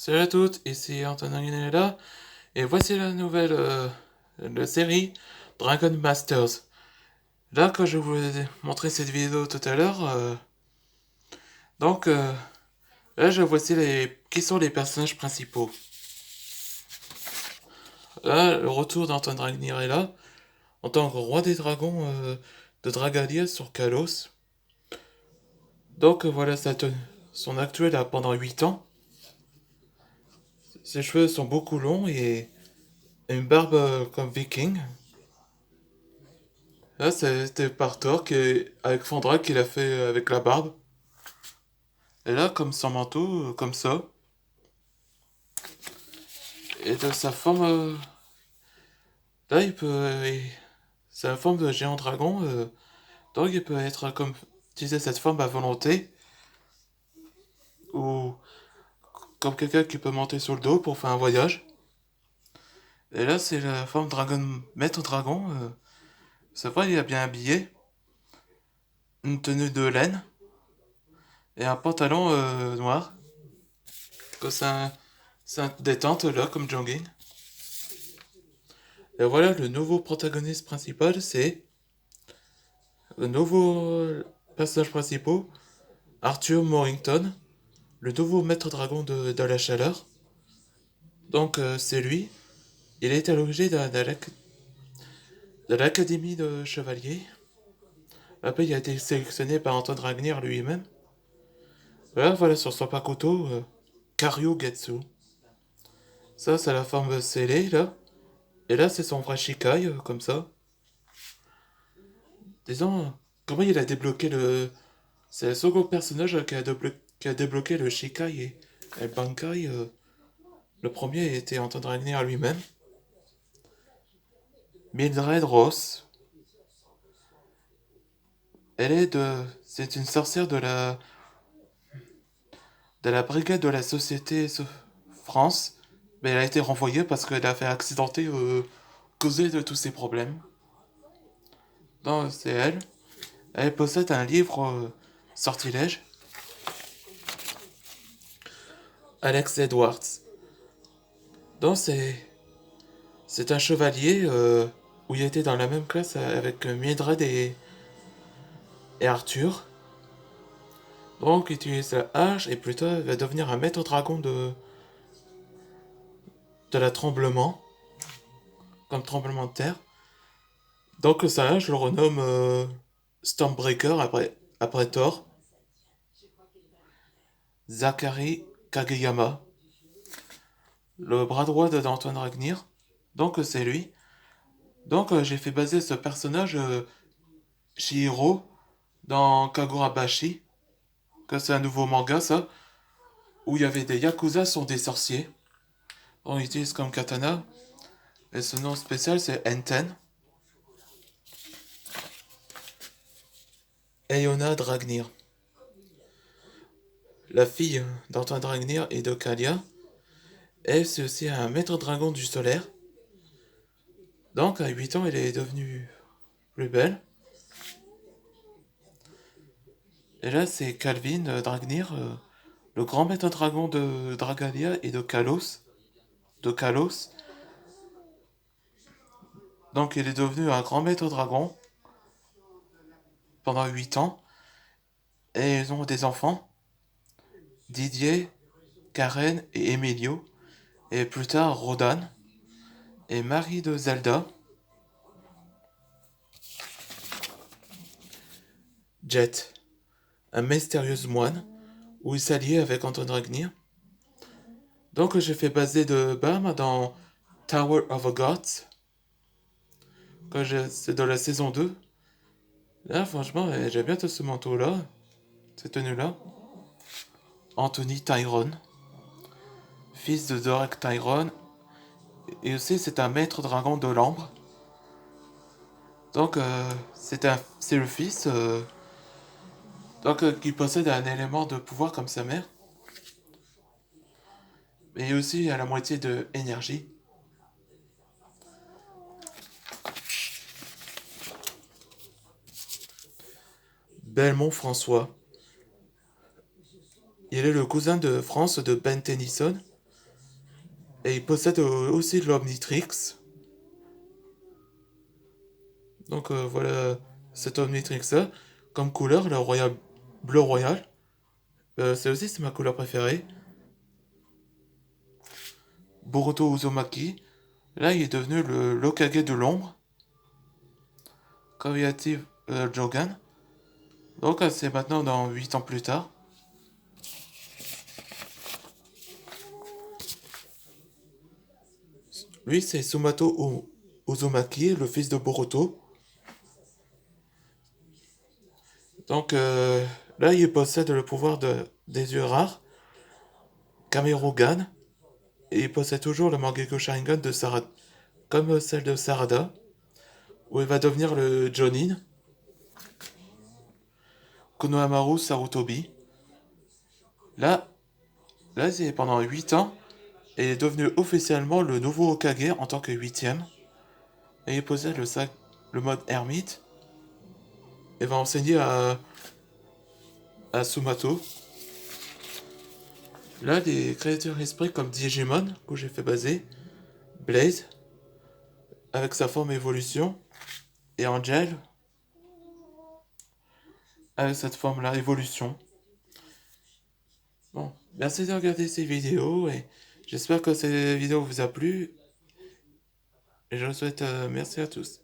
Salut à toutes, ici Antonin Guinella, et voici la nouvelle série Dragon Masters. Là, quand je vous ai montré cette vidéo tout à l'heure, donc là, je voici qui sont les personnages principaux. Là, le retour d'Antoine Dragnir est là, en tant que roi des dragons de Dragalia sur Kalos. Donc voilà son actuel là, pendant 8 ans. Ses cheveux sont beaucoup longs et une barbe comme viking. Là, c'était par Thor avec Fandra qu'il a fait avec la barbe. Et là, comme son manteau, comme ça. Et de sa forme. Là, c'est la forme de géant dragon. Donc, il peut être, comme disait, cette forme à volonté. Ou comme quelqu'un qui peut monter sur le dos pour faire un voyage. Et là, c'est la forme maître dragon. C'est vrai, il est bien habillé. Une tenue de laine. Et un pantalon noir. Que c'est un détente, là, comme jogging. Et voilà, le nouveau protagoniste principal, c'est le nouveau personnage principal, Arthur Morrington, le nouveau maître dragon de la chaleur. Donc, c'est lui. Il est à l'origine de l'académie de chevaliers. Après, il a été sélectionné par Anton Dragnir lui-même. Voilà sur son pakoto, Karyu Getsu. Ça, c'est la forme scellée, là. Et là, c'est son vrai Shikai, comme ça. Disons, comment il a débloqué le. C'est le second personnage qui a débloqué le Shikai et le Bankai. Le premier était Anton Dragnir lui-même. Mildred Ross. C'est une sorcière de la brigade de la Société France. Mais elle a été renvoyée parce qu'elle a fait accidenter causé de tous ces problèmes. Donc, c'est elle. Elle possède un livre sortilège. Alex Edwards. Donc, c'est un chevalier où il était dans la même classe avec Mildred et Arthur. Donc, il utilise la hache et plus tard, il va devenir un maître dragon de la tremblement, comme tremblement de terre. Donc, sa hache, je le renomme Stormbreaker après Thor. Zachary Kageyama, le bras droit d'Antoine Ragnir. Donc, c'est lui. Donc, j'ai fait baser ce personnage Shihiro dans Kagurabashi, que c'est un nouveau manga, ça, où il y avait des yakuza sont des sorciers. On utilise comme katana. Et ce nom spécial, c'est Enten. Ayona Dragnir. La fille d'Antoine Dragnir et de Kalia. Elle, c'est aussi un maître dragon du solaire. Donc, à 8 ans, elle est devenue plus belle. Et là, c'est Calvin Dragnir, le grand maître dragon de Dragalia et de Kalos. De Kalos. Donc, il est devenu un grand maître dragon pendant 8 ans. Et ils ont des enfants. Didier, Karen et Emilio. Et plus tard, Rodan. Et Marie de Zelda. Jet, un mystérieux moine, où il s'alliait avec Anton Dragnir. Donc, j'ai fait baser de Bam dans Tower of the Gods. C'est dans la saison 2. Là, franchement, j'aime bien tout ce manteau-là, cette tenue-là. Anthony Tyrone, fils de Dorek Tyrone, et aussi c'est un maître dragon de l'ambre. Donc, c'est le fils, qui possède un élément de pouvoir comme sa mère, mais aussi à la moitié de énergie. Belmont François. Il est le cousin de France de Ben Tennyson, Et il possède aussi l'Omnitrix. Donc voilà cet Omnitrix-là. Comme couleur, le royal bleu royal. C'est ma couleur préférée. Boruto Uzumaki. Là, il est devenu le Hokage de l'ombre. Koyati Jogan. Donc c'est maintenant dans 8 ans plus tard. Lui, c'est Uzumaki, le fils de Boruto. Donc là, il possède le pouvoir des yeux rares, Kamerugan, et il possède toujours le Mangekyo Sharingan de Sarada, comme celle de Sarada, où il va devenir le Jonin, Konohamaru Sarutobi. Là, là c'est pendant 8 ans, et il est devenu officiellement le nouveau Hokage en tant que huitième, et il possède le mode ermite, et va enseigner à Sumato. Là, des créatures esprits comme Digimon, que j'ai fait baser, Blaze, avec sa forme évolution, et Angel, avec cette forme-là, évolution. Bon, merci de regarder ces vidéos, et j'espère que cette vidéo vous a plu, et je vous souhaite merci à tous.